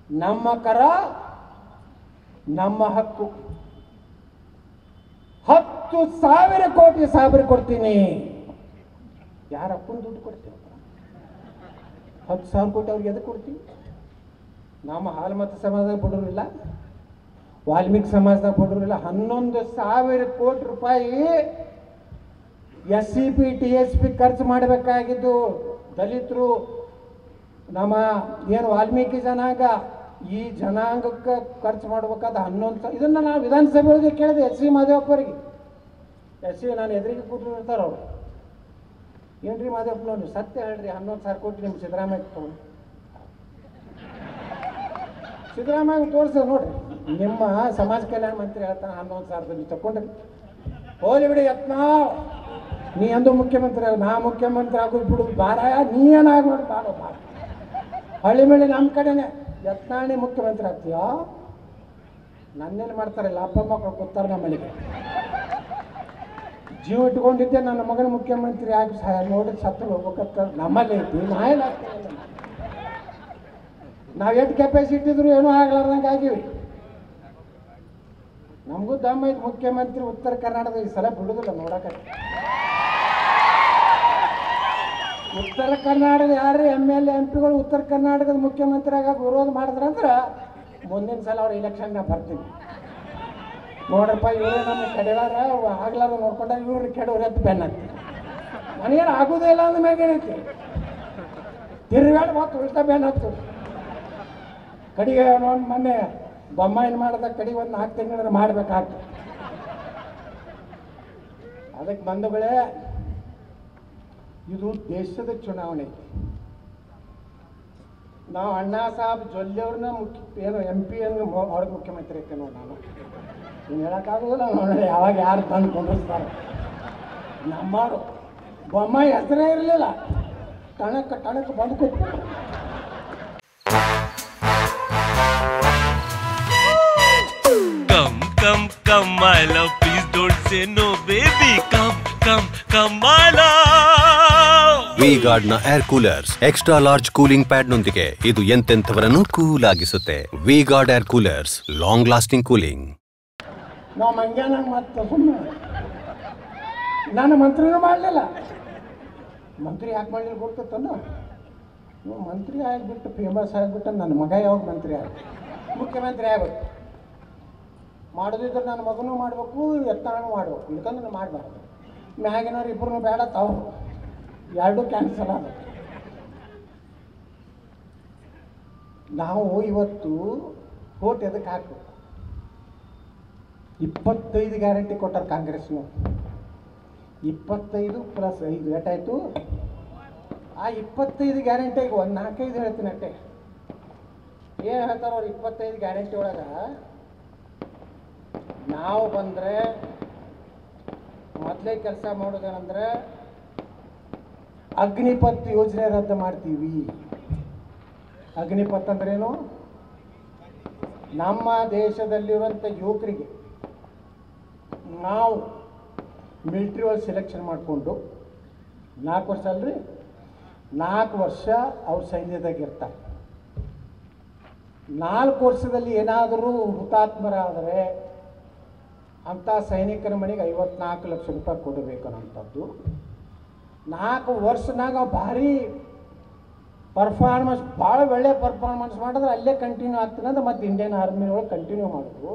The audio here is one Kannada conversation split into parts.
ನಮ್ಮ ಕರ ನಮ್ಮ ಹಕ್ಕು. 10,000 ಕೋಟಿ ಸಾಬ್ರಿ ಕೊಡ್ತೀನಿ. ಯಾರ ಅಪ್ಪನ ದುಡ್ಡು ಕೊಡ್ತೀವಿ? 10,000 ಕೋಟಿ ಅವ್ರಿಗೆ ಎದಕ್ಕೆ ಕೊಡ್ತೀವಿ? ನಮ್ಮ ಹಾಲುಮತ ಸಮಾಜದಾಗ ಬಡವರಿಲ್ಲ, ವಾಲ್ಮೀಕಿ ಸಮಾಜದಾಗ ಬಡವರಿಲ್ಲ. 11,000 ಕೋಟಿ ರೂಪಾಯಿ SCP TSP ಖರ್ಚು ಮಾಡಬೇಕಾಗಿದ್ದು ದಲಿತರು, ನಮ್ಮ ಏನು ವಾಲ್ಮೀಕಿ ಜನಾಂಗ, ಈ ಜನಾಂಗಕ್ಕೆ ಖರ್ಚು ಮಾಡಬೇಕಾದ 11,000. ಇದನ್ನು ನಾವು ವಿಧಾನಸಭೆಯೊಳಗೆ ಕೇಳಿದೆ SC ಮಾದೇವಪ್ಪರಿಗೆ. SC ನಾನು ಎದುರಿಗೆ ಕೂತಿರ್ತಾರೆ ಅವರು. ಏನ್ರಿ ಮಾದೇವಪ್ಪನವ್ರು ಸತ್ಯ ಹೇಳ್ರಿ, 11,000 ಕೋಟಿ ನಿಮ್ಮ ಸಿದ್ದರಾಮಯ್ಯ ತಗೊಂಡು ಸಿದ್ದರಾಮಯ್ಯ ತೋರಿಸ ನೋಡ್ರಿ. ನಿಮ್ಮ ಸಮಾಜ ಕಲ್ಯಾಣ ಮಂತ್ರಿ ಹೇಳ್ತಾನೆ 11,000 ತಗೊಂಡ್ರಿ. ಹೋಲಿ ಬಿಡಿ ಯತ್ನಾಳ್, ನೀ ಅಂದು ಮುಖ್ಯಮಂತ್ರಿ ಆಗ, ನಾ ಮುಖ್ಯಮಂತ್ರಿ ಆಗೋದು ಬಿಡು ಬಾರ, ನೀ ಏನಾಗೋದು ಬಾರ ಬಾರ. ಹಳ್ಳಿ ಮೇಳೆ ನಮ್ಮ ಕಡೆನೆ ಯತ್ನಾಳ್ ಮುಖ್ಯಮಂತ್ರಿ ಆಗ್ತೀಯ. ನನ್ನೇನು ಮಾಡ್ತಾರಲ್ಲ ಅಪ್ಪ ಮಕ್ಕಳು ಕೂತಾರೆ ನಮ್ಮ ಮನೆಗೆ. ಜೀವ ಇಟ್ಕೊಂಡಿದ್ದೆ ನನ್ನ ಮಗನ ಮುಖ್ಯಮಂತ್ರಿ ಆಗಿ ನೋಡಿ ಸತ್ತು ಹೋಗ್ಬೇಕಂತ ನಮ್ಮಲ್ಲಿ ಐತಿ. ನಾ ಏನು ಆಗ್ತೇನೆ, ನಾವು ಎಷ್ಟು ಕೆಪಾಸಿಟಿ ಇದ್ರು ಏನೂ ಆಗ್ಲಾರ್ದಂಗೆ ಆಗಿವಿ. ನಮಗೂ ದಮ್ಮ ಐತಿ. ಮುಖ್ಯಮಂತ್ರಿ ಉತ್ತರ ಕರ್ನಾಟಕದ ಈ ಸಲ ಬಿಡುದಿಲ್ಲ ನೋಡಕ್ಕೆ. ಉತ್ತರ ಕರ್ನಾಟಕದ ಯಾರು MLA MP ಗಳು ಉತ್ತರ ಕರ್ನಾಟಕದ ಮುಖ್ಯಮಂತ್ರಿ ಆಗಾಗ ವಿರೋಧ ಮಾಡಿದ್ರಂದ್ರೆ ಮುಂದಿನ ಸಲ ಅವ್ರ ಇಲೆಕ್ಷನ್ಗೆ ಬರ್ತೀನಿ ನೋಡ್ರಪ್ಪ. ಇವರೇ ನಮ್ಮ ಕೆಡವಾರ ಆಗ್ಲಾರ ನೋಡ್ಕೊಂಡಾಗ ಇವ್ರಿಗೆ ಕೆಡವ್ರ ಎತ್ತು ಬೆನ್ನತ್ತಿ. ನನಗೇನು ಆಗೋದೇ ಇಲ್ಲ ಅಂದ ಮ್ಯಾಗ ಏನೈತಿ, ತಿರುಗಾಡಿ ಮತ್ತು ಉಲ್ಟಾ ಬೆನ್ನ ಹತ್ತು. ಕಡೆಗೆ ನೋಡಿ ಮೊನ್ನೆ ಬೊಮ್ಮಾಯಿನ ಮಾಡಿದ ಕಡೆಗೆ ಒಂದು 4 ತಿಂಗಳ ಮಾಡಬೇಕಾಗ್ತದೆ. ಅದಕ್ಕೆ ಬಂಧುಗಳೇ, ಇದು ದೇಶದ ಚುನಾವಣೆ ಐತಿ. ನಾವು ಅಣ್ಣಾ ಸಾಹೇಬ್ ಜೊಲ್ಲೆಯವ್ರನ್ನ ಏನು MP ಅವ್ರಿಗೆ ಮುಖ್ಯಮಂತ್ರಿ ಐತೆ ನೋಡಿ. ನಾನು ಇನ್ನು ಹೇಳೋಕ್ಕಾಗೋದಿಲ್ಲ ನೋಡಿ, ಯಾವಾಗ ಯಾರು ತಂದು ಕೊಂಡಿರ್ತಾರೆ. ನಮ್ಮವರು ಬೊಮ್ಮಾಯಿ ಹೆಸರೇ ಇರಲಿಲ್ಲ, ಟಣಕ್ಕೆ ಬಂದು ಕೂತ್ಕೊಂಡು. Come my love, please don't say no baby. Come my love. V-Guard ನ air coolers extra large cooling pad ನೊಂದಿಗೆ ಇದು ಎಂತೆಂಥವರನ್ನು ಕೂಲ್ ಆಗಿಸುತ್ತೆ. V-Guard air coolers, long lasting cooling. ನಾವು ಮಂಗ್ಯಾನಾಗ ಮತ್ತೆ ಸುಮ್ಮನೆ ನಾನು ಮಂತ್ರಿನೂ ಮಾಡಲಿಲ್ಲ. ಮಂತ್ರಿ ಯಾಕೆ ಮಾಡಲಿಲ್ಲ ಗೊತ್ತತ್ತಲ್ಲ, ನೀವು ಮಂತ್ರಿ ಆಗಿಬಿಟ್ಟು ಫೇಮಸ್ ಆಗಿಬಿಟ್ಟು ನನ್ನ ಮಗ ಯಾವಾಗ ಮಂತ್ರಿ ಆಗ ಮುಖ್ಯಮಂತ್ರಿ ಆಗ್ಬೇಕು. ಮಾಡೋದಿದ್ರೆ ನನ್ನ ಮಗನೂ ಮಾಡಬೇಕು, ಎತ್ತನೂ ಮಾಡಬೇಕು. ಇಳ್ಕಂದ್ರೆ ಮಾಡಬಾರ್ದು. ಮ್ಯಾಗಿನವ್ರು ಇಬ್ಬರೂ ಬೇಡ, ತಾವು ಎರಡೂ ಕ್ಯಾನ್ಸಲ್ ಆದ. ನಾವು ಇವತ್ತು ವೋಟ್ ಎದಕ್ಕೆ ಹಾಕಬೇಕು? 25 ಗ್ಯಾರಂಟಿ ಕೊಟ್ಟಾರೆ ಕಾಂಗ್ರೆಸ್ನು. 25 + 5 ಏಟಾಯಿತು? ಆ 25 ಗ್ಯಾರಂಟಿಗೆ ಒಂದು 4-5 ಹೇಳ್ತೀನಿ ಅಷ್ಟೇ. ಏನು ಹೇಳ್ತಾರೆ ಅವ್ರು 25 ಗ್ಯಾರಂಟಿ ಒಳಗೆ? ನಾವು ಬಂದರೆ ಮೊದಲೇ ಕೆಲಸ ಮಾಡೋದೇನೆಂದ್ರೆ ಅಗ್ನಿಪಥ್ ಯೋಜನೆ ರದ್ದು ಮಾಡ್ತೀವಿ. ಅಗ್ನಿಪಥ್ ಅಂದ್ರೇನು? ನಮ್ಮ ದೇಶದಲ್ಲಿರುವಂಥ ಯುವಕರಿಗೆ ನಾವು ಮಿಲಿಟ್ರಿ ಒಳಗೆ ಸೆಲೆಕ್ಷನ್ ಮಾಡಿಕೊಂಡು 4 ವರ್ಷ ಅಲ್ರಿ, 4 ವರ್ಷ ಅವ್ರ ಸೈನ್ಯದಾಗಿರ್ತಾರೆ. 4 ವರ್ಷದಲ್ಲಿ ಏನಾದರೂ ಹುತಾತ್ಮರಾದರೆ ಅಂಥ ಸೈನಿಕರ ಮನೆಗೆ 54 ಲಕ್ಷ ರೂಪಾಯಿ ಕೊಡಬೇಕು ಅನ್ನೋಂಥದ್ದು. 4 ವರ್ಷನಾಗ ಭಾರಿ ಪರ್ಫಾರ್ಮೆನ್ಸ್, ಭಾಳ ಒಳ್ಳೆ ಪರ್ಫಾರ್ಮೆನ್ಸ್ ಮಾಡಿದ್ರೆ ಅಲ್ಲೇ ಕಂಟಿನ್ಯೂ ಆಗ್ತೀನಿ ಅಂದ್ರೆ ಮತ್ತೆ ಇಂಡಿಯನ್ ಆರ್ಮಿ ಒಳಗೆ ಕಂಟಿನ್ಯೂ ಮಾಡೋದು.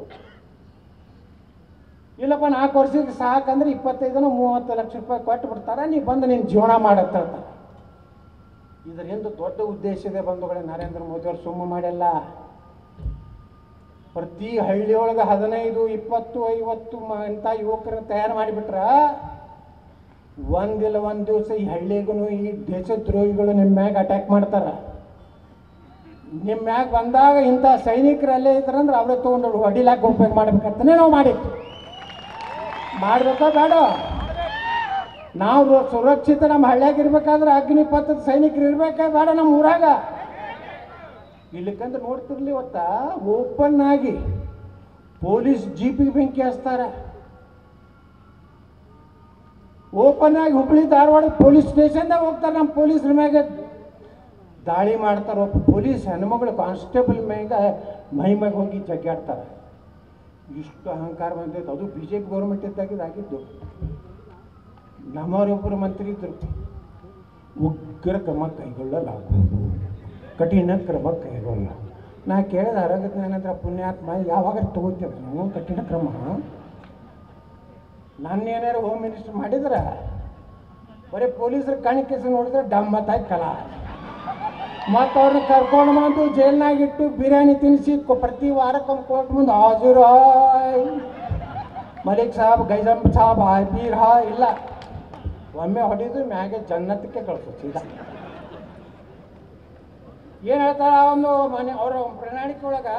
ಇಲ್ಲಪ್ಪ 4 ವರ್ಷಕ್ಕೆ ಸಾಕಂದ್ರೆ 25-30 ಲಕ್ಷ ರೂಪಾಯಿ ಕೊಟ್ಟು ಬಿಡ್ತಾರೆ, ನೀವು ಬಂದು ನಿನ್ನ ಜೀವನ ಮಾಡತ್ತೆ ಹೇಳ್ತಾರೆ. ಇದರಿಂದ ದೊಡ್ಡ ಉದ್ದೇಶ ಇದೆ ಬಂಧುಗಳೇ. ನರೇಂದ್ರ ಮೋದಿ ಅವರು ಸುಮ್ಮ ಮಾಡಿಲ್ಲ. ಪ್ರತಿ ಹಳ್ಳಿಯೊಳಗೆ 15, 20, 50 ಇಂಥ ಯುವಕರನ್ನ ತಯಾರು ಮಾಡಿಬಿಟ್ರ ಒಂದಿಲ್ಲ ಒಂದು ದಿವಸ ಈ ಹಳ್ಳಿಗೂ ಈ ದೇಶದ್ರೋಹಿಗಳು ನಿಮ್ಮ ಮ್ಯಾಗ ಅಟ್ಯಾಕ್ ಮಾಡ್ತಾರೆ. ನಿಮ್ಮ ಮ್ಯಾಗ ಬಂದಾಗ ಇಂಥ ಸೈನಿಕರು ಅಲ್ಲೇ ಇದ್ದಾರಂದ್ರೆ ಅವರೇ ತೊಗೊಂಡು ಹೊಡಿಲಾಕ ಉಪಯೋಗ ಮಾಡ್ಬೇಕಂತಲೇ ನಾವು ಮಾಡಿತ್ತು. ಮಾಡಬೇಕಾ ಬೇಡ? ನಾವು ಸುರಕ್ಷಿತ ನಮ್ಮ ಹಳ್ಳಿಯಾಗ ಇರ್ಬೇಕಾದ್ರೆ ಅಗ್ನಿಪಥದ ಸೈನಿಕರು ಇರ್ಬೇಕಾ ಬೇಡ ನಮ್ಮ ಊರಾಗ? ಇಲ್ಲಕ್ಕಂದ್ರೆ ನೋಡ್ತಿರ್ಲಿ, ಇವತ್ತ ಓಪನ್ ಆಗಿ ಪೊಲೀಸ್ ಜೀಪಿಗೆ ಬೆಂಕಿ ಹಚ್ತಾರೆ. ಓಪನ್ ಆಗಿ ಹುಬ್ಬಳ್ಳಿ ಧಾರವಾಡ ಪೊಲೀಸ್ ಸ್ಟೇಷನ್ದಾಗ ಹೋಗ್ತಾರೆ ನಮ್ಮ ಪೊಲೀಸರ ಮ್ಯಾಗ ದಾಳಿ ಮಾಡ್ತಾರೆ. ಒಬ್ಬ ಪೊಲೀಸ್ ಹೆಣ್ಮಗಳು ಕಾನ್ಸ್ಟೇಬಲ್ ಮೈಮ್ಯಾಗ ಹೋಗಿ ಜಗ್ಗಾಡ್ತಾರೆ. ಇಷ್ಟು ಅಹಂಕಾರ ಬಂದೈತೆ. ಅದು ಬಿ ಜೆ ಪಿ ಗೌರ್ಮೆಂಟ್ ಇದ್ದಾಗಿದ್ದು. ನಮ್ಮವರೊಬ್ಬರು ಮಂತ್ರಿ ಇದ್ದರು, ಉಗ್ರ ಕ್ರಮ ಕೈಗೊಳ್ಳಲಾಗುವುದು, ಕಠಿಣ ಕ್ರಮ ಕೈಗೊಳ್ಳ. ನಾ ಕೇಳಿದ ಆರೋಗ್ಯ ಏನಂದ್ರೆ ಪುಣ್ಯಾತ್ಮ ಯಾವಾಗ ತಗೋತೀವಿ ನೀವು ಕಠಿಣ ಕ್ರಮ? ನಾನೇನಾರು ಹೋಮ್ ಮಿನಿಸ್ಟರ್ ಮಾಡಿದ್ರೆ ಬರೀ ಪೊಲೀಸರು ಕಣ್ ಕೇಸ ನೋಡಿದ್ರೆ ಡಮ್ಮತ್ತಾಗಿ ಕಲ. ಮತ್ತು ಅವ್ರನ್ನ ಕರ್ಕೊಂಡು ಬಂದು ಜೈಲ್ನಾಗಿಟ್ಟು ಬಿರಿಯಾನಿ ತಿನ್ನಿಸಿ ಪ್ರತಿ ವಾರಕ್ಕೊಮ್ಮೆ ಕೋರ್ಟ್ ಮುಂದೆ ಹಾಜರು ಹಾಯ್ ಮಲಿಕ್ ಸಾಬ್ ಗೈಜಮ್ ಸಾಬ್ ಬೀರ್ ಹಾ ಇಲ್ಲ, ಒಮ್ಮೆ ಹೊಡಿದು ಮ್ಯಾಗೆ ಜನ್ನತ್ತಕ್ಕೆ ಕಳ್ಸೋ ಸೀದಾ. ಏನು ಹೇಳ್ತಾರೆ ಒಂದು ಮನೆ ಅವರ ಪ್ರಣಾಳಿಕೆ ಒಳಗೆ